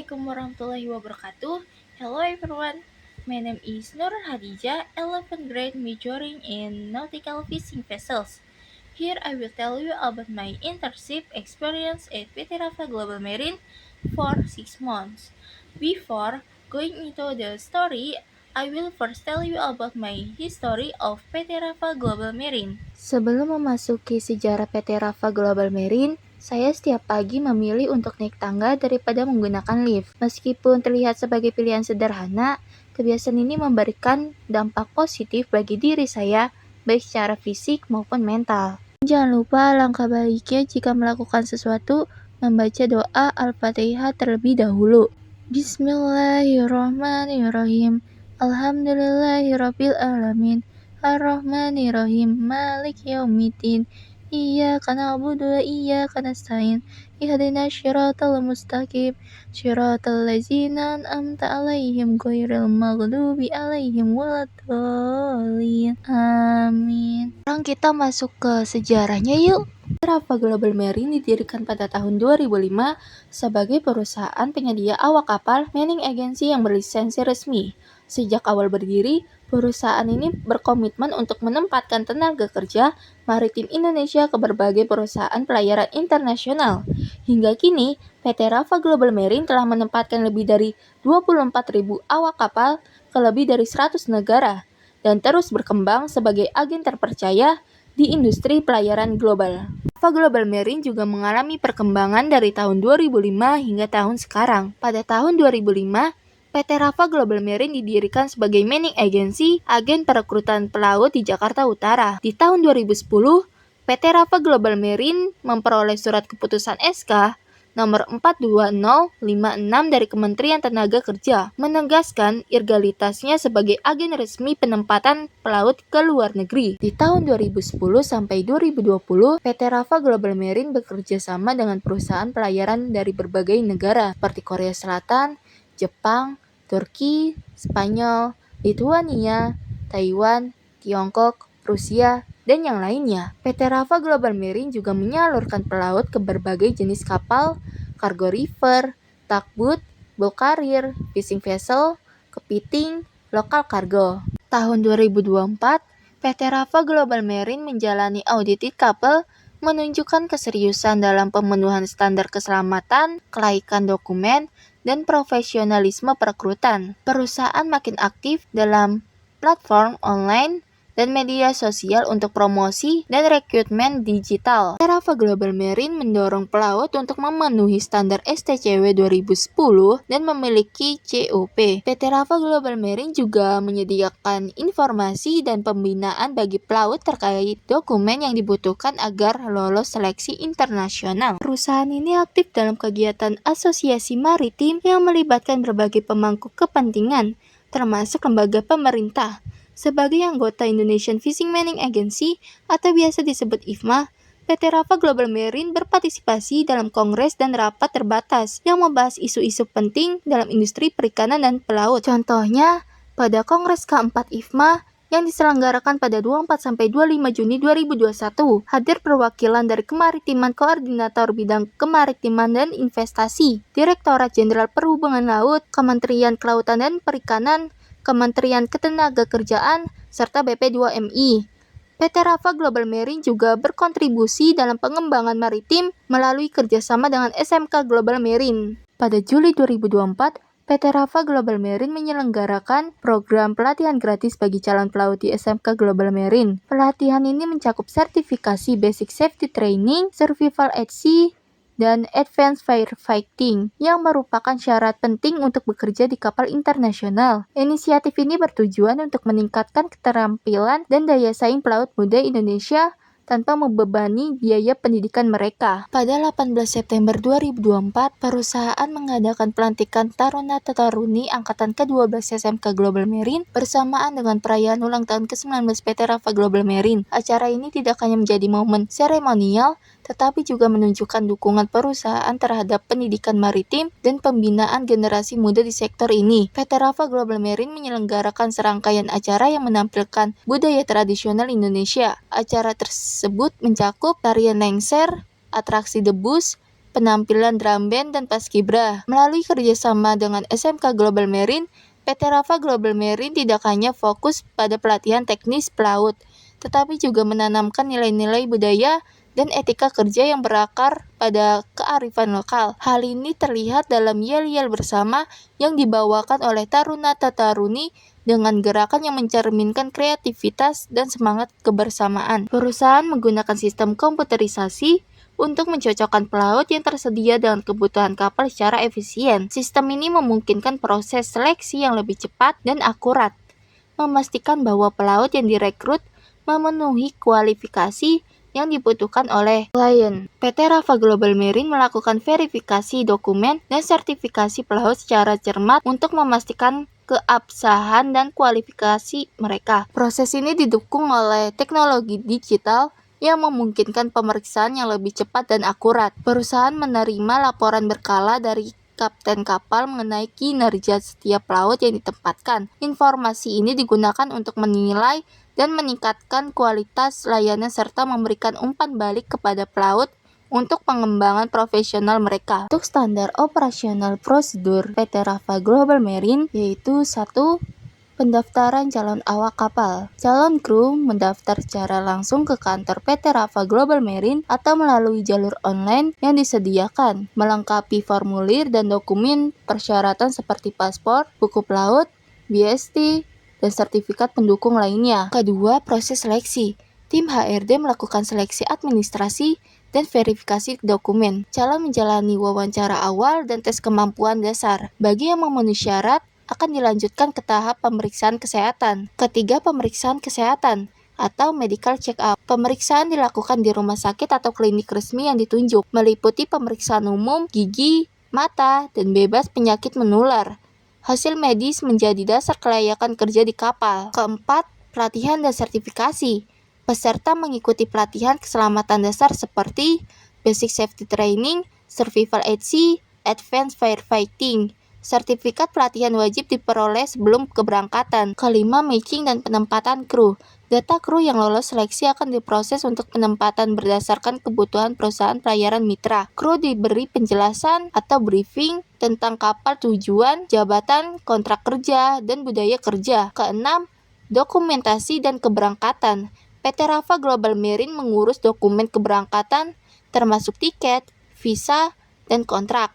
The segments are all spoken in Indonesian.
Assalamualaikum warahmatullahi wabarakatuh. Hello everyone. My name is Nur Hadijah, 11th grade majoring in nautical fishing vessels. Here I will tell you about my internship experience at PT Rafa Global Marine for 6 months. Before going into the story, I will first tell you about my history of PT Rafa Global Marine. Sebelum memasuki sejarah PT Rafa Global Marine, saya setiap pagi memilih untuk naik tangga daripada menggunakan lift. Meskipun terlihat sebagai pilihan sederhana, kebiasaan ini memberikan dampak positif bagi diri saya, baik secara fisik maupun mental. Jangan lupa langkah baiknya jika melakukan sesuatu, membaca doa Al-Fatihah terlebih dahulu. Bismillahirrahmanirrahim. Alhamdulillahirabbil alamin. Ar-Rahmanirrahim. Malik yaumiddin. Iyyaka na'budu wa iyyaka nasta'in. Ihdinas syiratal mustaqim. Syiratal ladzina an'amta 'alaihim ghairil maghdubi 'alaihim waladdallin. Amin. Sekarang kita masuk ke sejarahnya yuk. Rafa Global Marine didirikan pada tahun 2005 sebagai perusahaan penyedia awak kapal manning agency yang berlisensi resmi. Sejak awal berdiri, perusahaan ini berkomitmen untuk menempatkan tenaga kerja maritim Indonesia ke berbagai perusahaan pelayaran internasional. Hingga kini, PT Rafa Global Marine telah menempatkan lebih dari 24.000 awak kapal ke lebih dari 100 negara dan terus berkembang sebagai agen terpercaya di industri pelayaran global. Rafa Global Marine juga mengalami perkembangan dari tahun 2005 hingga tahun sekarang. Pada tahun 2005, PT Rafa Global Marine didirikan sebagai manning agency agen perekrutan pelaut di Jakarta Utara. Di tahun 2010, PT Rafa Global Marine memperoleh surat keputusan SK nomor 42056 dari Kementerian Tenaga Kerja, menegaskan legalitasnya sebagai agen resmi penempatan pelaut ke luar negeri. Di tahun 2010 sampai 2020, PT Rafa Global Marine bekerja sama dengan perusahaan pelayaran dari berbagai negara seperti Korea Selatan, Jepang, Turki, Spanyol, Lithuania, Taiwan, Tiongkok, Rusia, dan yang lainnya. PT Rafa Global Marine juga menyalurkan pelaut ke berbagai jenis kapal, cargo river, tugboat, bulk carrier, fishing vessel, kepiting, lokal cargo. Tahun 2024, PT Rafa Global Marine menjalani audited kapal menunjukkan keseriusan dalam pemenuhan standar keselamatan, kelaikan dokumen, dan profesionalisme perekrutan. Perusahaan makin aktif dalam platform online dan media sosial untuk promosi dan rekrutmen digital. PT Rafa Global Marine mendorong pelaut untuk memenuhi standar STCW 2010 dan memiliki COP. PT Rafa Global Marine juga menyediakan informasi dan pembinaan bagi pelaut terkait dokumen yang dibutuhkan agar lolos seleksi internasional. Perusahaan ini aktif dalam kegiatan asosiasi maritim yang melibatkan berbagai pemangku kepentingan, termasuk lembaga pemerintah. Sebagai anggota Indonesian Fishing Manning Agency atau biasa disebut IFMA, PT Rafa Global Marine berpartisipasi dalam kongres dan rapat terbatas yang membahas isu-isu penting dalam industri perikanan dan pelaut. Contohnya, pada Kongres keempat IFMA yang diselenggarakan pada 24-25 Juni 2021, hadir perwakilan dari Kemaritiman Koordinator Bidang Kemaritiman dan Investasi, Direktorat Jenderal Perhubungan Laut, Kementerian Kelautan dan Perikanan, Kementerian Ketenagakerjaan, serta BP2MI. PT Rafa Global Marine juga berkontribusi dalam pengembangan maritim melalui kerjasama dengan SMK Global Marine. Pada Juli 2024, PT Rafa Global Marine menyelenggarakan program pelatihan gratis bagi calon pelaut di SMK Global Marine. Pelatihan ini mencakup sertifikasi Basic Safety Training, Survival at Sea, dan Advanced Firefighting yang merupakan syarat penting untuk bekerja di kapal internasional. Inisiatif ini bertujuan untuk meningkatkan keterampilan dan daya saing pelaut muda Indonesia tanpa membebani biaya pendidikan mereka. Pada 18 September 2024, perusahaan mengadakan pelantikan Taruna-Taruni Angkatan ke-12 SMK Global Marine bersamaan dengan perayaan ulang tahun ke-19 PT Rafa Global Marine. Acara ini tidak hanya menjadi momen seremonial, tetapi juga menunjukkan dukungan perusahaan terhadap pendidikan maritim dan pembinaan generasi muda di sektor ini. PT Rafa Global Marine menyelenggarakan serangkaian acara yang menampilkan budaya tradisional Indonesia. Acara tersebut mencakup tarian lengser, atraksi debus, penampilan drum band dan paskibra. Melalui kerjasama dengan SMK Global Marine, PT Rafa Global Marine tidak hanya fokus pada pelatihan teknis pelaut, tetapi juga menanamkan nilai-nilai budaya dan etika kerja yang berakar pada kearifan lokal. Hal ini terlihat dalam yel-yel bersama yang dibawakan oleh taruna-taruni dengan gerakan yang mencerminkan kreativitas dan semangat kebersamaan. Perusahaan menggunakan sistem komputerisasi untuk mencocokkan pelaut yang tersedia dengan kebutuhan kapal secara efisien. Sistem ini memungkinkan proses seleksi yang lebih cepat dan akurat, memastikan bahwa pelaut yang direkrut memenuhi kualifikasi yang dibutuhkan oleh klien. PT Rafa Global Marine melakukan verifikasi dokumen dan sertifikasi pelaut secara cermat untuk memastikan keabsahan dan kualifikasi mereka. Proses ini didukung oleh teknologi digital yang memungkinkan pemeriksaan yang lebih cepat dan akurat. Perusahaan menerima laporan berkala dari kapten kapal mengenai kinerja setiap pelaut yang ditempatkan. Informasi ini digunakan untuk menilai dan meningkatkan kualitas layanan serta memberikan umpan balik kepada pelaut untuk pengembangan profesional mereka. Untuk standar operasional prosedur PT Rafa Global Marine yaitu 1. Pendaftaran calon awak kapal. Calon kru mendaftar secara langsung ke kantor PT Rafa Global Marine atau melalui jalur online yang disediakan, melengkapi formulir dan dokumen persyaratan seperti paspor, buku pelaut, BST, dan sertifikat pendukung lainnya. Kedua, proses seleksi. Tim HRD melakukan seleksi administrasi dan verifikasi dokumen. Calon menjalani wawancara awal dan tes kemampuan dasar. Bagi yang memenuhi syarat, akan dilanjutkan ke tahap pemeriksaan kesehatan. Ketiga, pemeriksaan kesehatan atau medical check-up. Pemeriksaan dilakukan di rumah sakit atau klinik resmi yang ditunjuk, meliputi pemeriksaan umum, gigi, mata, dan bebas penyakit menular. Hasil medis menjadi dasar kelayakan kerja di kapal. Keempat, pelatihan dan sertifikasi. Peserta mengikuti pelatihan keselamatan dasar seperti Basic Safety Training, Survival at Sea, Advanced Firefighting. Sertifikat pelatihan wajib diperoleh sebelum keberangkatan. Kelima, matching dan penempatan kru. Data kru yang lolos seleksi akan diproses untuk penempatan berdasarkan kebutuhan perusahaan pelayaran mitra. Kru diberi penjelasan atau briefing tentang kapal tujuan, jabatan, kontrak kerja, dan budaya kerja. Keenam, dokumentasi dan keberangkatan. PT Rafa Global Marine mengurus dokumen keberangkatan termasuk tiket, visa, dan kontrak.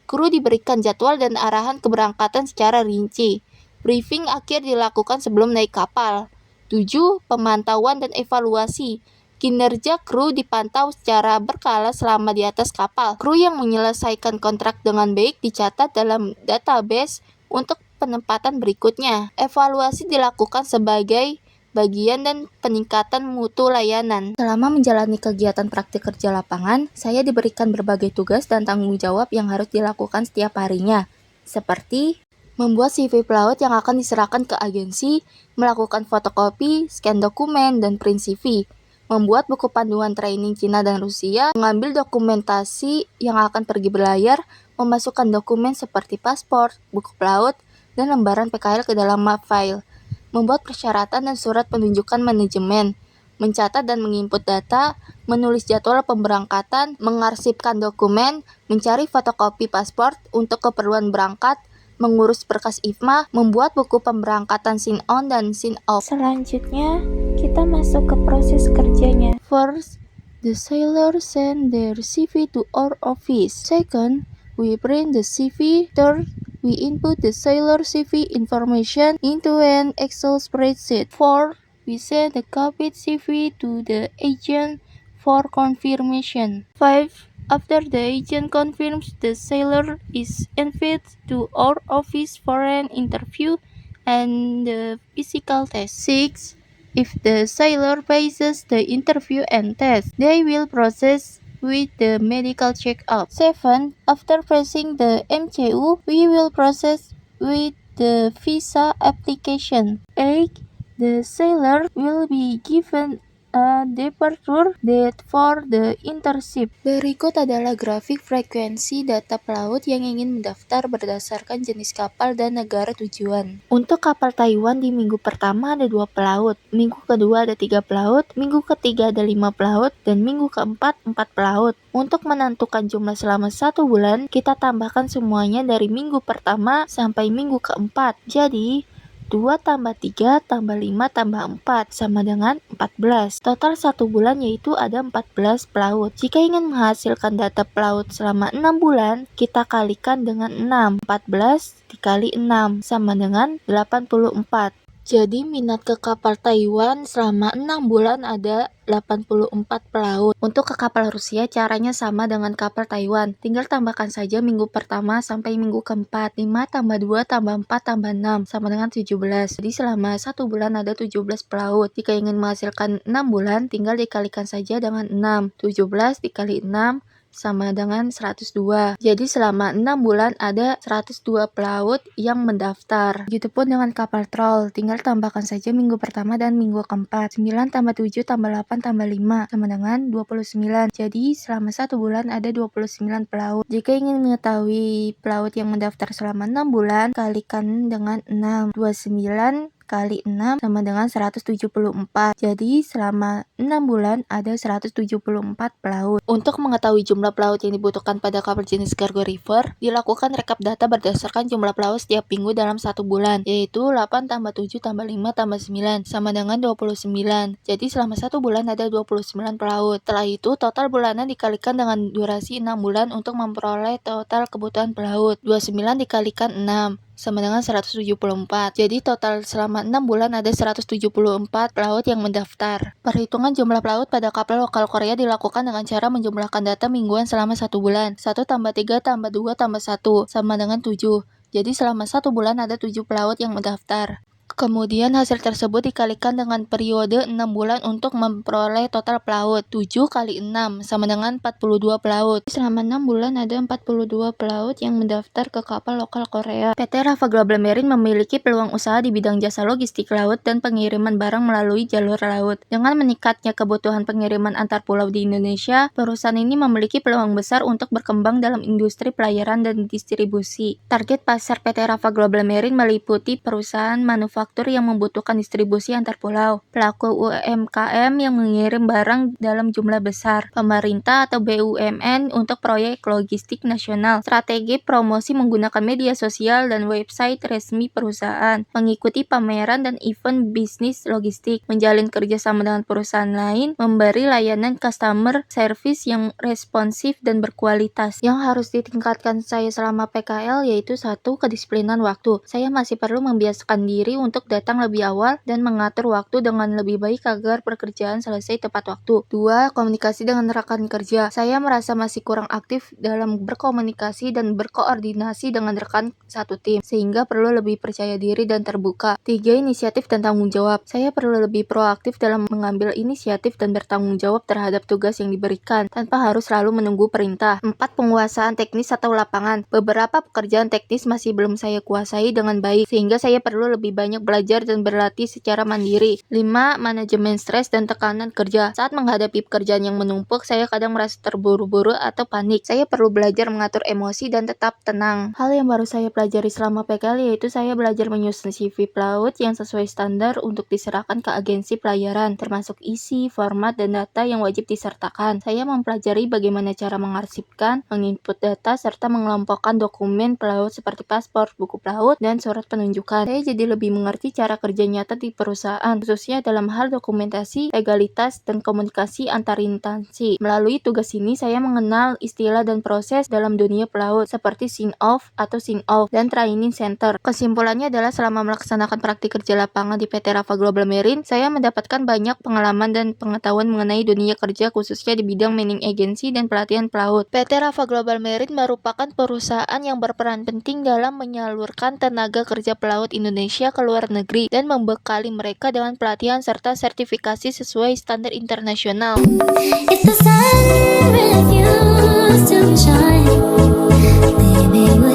Kru diberikan jadwal dan arahan keberangkatan secara rinci. Briefing akhir dilakukan sebelum naik kapal. 7. Pemantauan dan evaluasi. Kinerja kru dipantau secara berkala selama di atas kapal. Kru yang menyelesaikan kontrak dengan baik dicatat dalam database untuk penempatan berikutnya. Evaluasi dilakukan sebagai bagian dan peningkatan mutu layanan. Selama menjalani kegiatan praktik kerja lapangan, saya diberikan berbagai tugas dan tanggung jawab yang harus dilakukan setiap harinya, seperti membuat CV pelaut yang akan diserahkan ke agensi, melakukan fotokopi, scan dokumen, dan print CV, membuat buku panduan training Cina dan Rusia, mengambil dokumentasi yang akan pergi berlayar, memasukkan dokumen seperti paspor, buku pelaut, dan lembaran PKL ke dalam map file, membuat persyaratan dan surat penunjukan manajemen, mencatat dan menginput data, menulis jadwal pemberangkatan, mengarsipkan dokumen, mencari fotokopi paspor untuk keperluan berangkat, mengurus berkas IFMA, membuat buku pemberangkatan sign-on dan sign-off. Selanjutnya, kita masuk ke proses kerjanya. First, the sailor send their CV to our office. Second, we print the CV. Third, we input the sailor CV information into an Excel spreadsheet. Fourth, we send the copied CV to the agent for confirmation. 5. After the agent confirms, the sailor is invited to our office for an interview and the physical test. 6. If the sailor passes the interview and test, they will process with the medical check-up. 7. After passing the MCU, we will process with the visa application. 8. The sailor will be given a departure date for the internship. Berikut adalah grafik frekuensi data pelaut yang ingin mendaftar berdasarkan jenis kapal dan negara tujuan. Untuk kapal Taiwan di minggu pertama ada 2 pelaut, minggu kedua ada 3 pelaut, minggu ketiga ada 5 pelaut, dan minggu keempat 4 pelaut. Untuk menentukan jumlah selama 1 bulan, kita tambahkan semuanya dari minggu pertama sampai minggu keempat. Jadi, 2 tambah 3 tambah 5 tambah 4 sama dengan 14. Total 1 bulan yaitu ada 14 pelaut. Jika ingin menghasilkan data pelaut selama 6 bulan, kita kalikan dengan 6. 14 dikali 6 sama dengan 84. Jadi minat ke kapal Taiwan selama 6 bulan ada 84 pelaut. Untuk ke kapal Rusia caranya sama dengan kapal Taiwan. Tinggal tambahkan saja minggu pertama sampai minggu keempat. 5 tambah 2 tambah 4 tambah 6 sama dengan 17. Jadi selama 1 bulan ada 17 pelaut. Jika ingin menghasilkan 6 bulan tinggal dikalikan saja dengan 6. 17 dikali 6 sama dengan 102. Jadi selama 6 bulan ada 102 pelaut yang mendaftar. Begitupun dengan kapal troll, tinggal tambahkan saja minggu pertama dan minggu keempat. 9 tambah 7 tambah 8 tambah 5 sama dengan 29. Jadi selama 1 bulan ada 29 pelaut. Jika ingin mengetahui pelaut yang mendaftar selama 6 bulan, kalikan dengan 6. 29 kali 6 sama dengan 174. Jadi selama 6 bulan ada 174 pelaut. Untuk mengetahui jumlah pelaut yang dibutuhkan pada kapal jenis cargo river, dilakukan rekap data berdasarkan jumlah pelaut setiap minggu dalam 1 bulan, yaitu 8 tambah 7 tambah 5 tambah 9 sama dengan 29. Jadi selama 1 bulan ada 29 pelaut. Setelah itu total bulanan dikalikan dengan durasi 6 bulan untuk memperoleh total kebutuhan pelaut. 29 dikalikan 6 sama dengan 174. Jadi total selama 6 bulan ada 174 pelaut yang mendaftar. Perhitungan jumlah pelaut pada kapal lokal Korea dilakukan dengan cara menjumlahkan data mingguan selama 1 bulan. 1 tambah 3 tambah 2 tambah 1 sama dengan 7. Jadi selama 1 bulan ada 7 pelaut yang mendaftar. Kemudian hasil tersebut dikalikan dengan periode 6 bulan untuk memperoleh total pelaut. 7 kali 6 sama dengan 42 pelaut. Selama 6 bulan ada 42 pelaut yang mendaftar ke kapal lokal Korea. PT Rafa Global Marine memiliki peluang usaha di bidang jasa logistik laut dan pengiriman barang melalui jalur laut. Dengan meningkatnya kebutuhan pengiriman antar pulau di Indonesia, perusahaan ini memiliki peluang besar untuk berkembang dalam industri pelayaran dan distribusi. Target pasar PT Rafa Global Marine meliputi perusahaan manufaktur yang membutuhkan distribusi antar pulau, pelaku UMKM yang mengirim barang dalam jumlah besar, pemerintah atau BUMN untuk proyek logistik nasional, strategi promosi menggunakan media sosial dan website resmi perusahaan, mengikuti pameran dan event bisnis logistik, menjalin kerjasama dengan perusahaan lain, memberi layanan customer service yang responsif dan berkualitas. Yang harus ditingkatkan saya selama PKL yaitu 1. Kedisiplinan waktu. Saya masih perlu membiasakan diri untuk datang lebih awal dan mengatur waktu dengan lebih baik agar pekerjaan selesai tepat waktu. 2. Komunikasi dengan rekan kerja. Saya merasa masih kurang aktif dalam berkomunikasi dan berkoordinasi dengan rekan satu tim, sehingga perlu lebih percaya diri dan terbuka. 3. Inisiatif dan tanggung jawab. Saya perlu lebih proaktif dalam mengambil inisiatif dan bertanggung jawab terhadap tugas yang diberikan, tanpa harus selalu menunggu perintah. 4. Penguasaan teknis atau lapangan. Beberapa pekerjaan teknis masih belum saya kuasai dengan baik, sehingga saya perlu lebih banyak belajar dan berlatih secara mandiri. 5. Manajemen stres dan tekanan kerja. Saat menghadapi pekerjaan yang menumpuk, saya kadang merasa terburu-buru atau panik. Saya perlu belajar mengatur emosi dan tetap tenang. Hal yang baru saya pelajari selama PKL yaitu saya belajar menyusun CV pelaut yang sesuai standar untuk diserahkan ke agensi pelayaran, termasuk isi, format, dan data yang wajib disertakan. Saya mempelajari bagaimana cara mengarsipkan, menginput data, serta mengelompokkan dokumen pelaut seperti paspor, buku pelaut, dan surat penunjukan. Saya jadi lebih mengerti cara kerja nyata di perusahaan, khususnya dalam hal dokumentasi, legalitas, dan komunikasi antar instansi. Melalui tugas ini, saya mengenal istilah dan proses dalam dunia pelaut, seperti sign-off atau sign-off, dan training center. Kesimpulannya adalah selama melaksanakan praktik kerja lapangan di PT Rafa Global Marine, saya mendapatkan banyak pengalaman dan pengetahuan mengenai dunia kerja, khususnya di bidang manning agency dan pelatihan pelaut. PT Rafa Global Marine merupakan perusahaan yang berperan penting dalam menyalurkan tenaga kerja pelaut Indonesia ke luar negeri dan membekali mereka dengan pelatihan serta sertifikasi sesuai standar internasional. If the sun refused to shine, baby, would